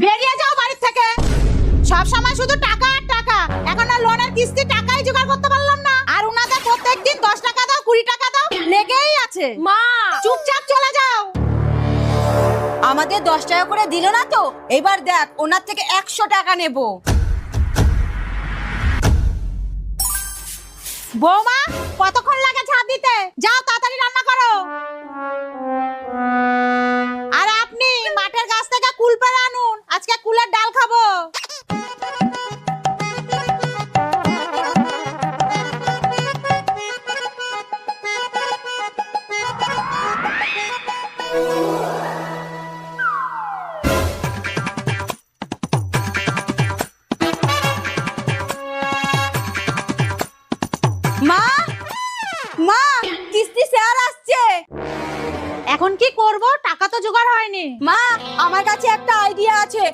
বেরিয়ে যাও বাড়ি থেকে। সব সময় শুধু টাকা আর টাকা। এখন আর লোনের কিস্তি টাকাই জোগাড় করতে পারলাম না, আর উনাদের প্রত্যেকদিন 10 টাকা দাও 20 টাকা দাও লেগেই আছে। মা, চুপচাপ চলে যাও। আমাদের 10 টাকা করে দিল না তো, এবার দেখ ওনার থেকে 100 টাকা নেব। বৌমা, কতক্ষণ লাগে ঝাঁপ দিতে? যাও তাড়াতাড়ি রান্না করো। আর আপনি মাঠের গাছ থেকে কুল পেড়ে আনুন, আজকে কুলের ডাল খাবো। মা, মা, কিস্তি শেয়ার আসছে। এখন কি করব? টাকা তো জোগাড় হয়নি। মা, আমার কাছে একটা আইডিয়া আছে,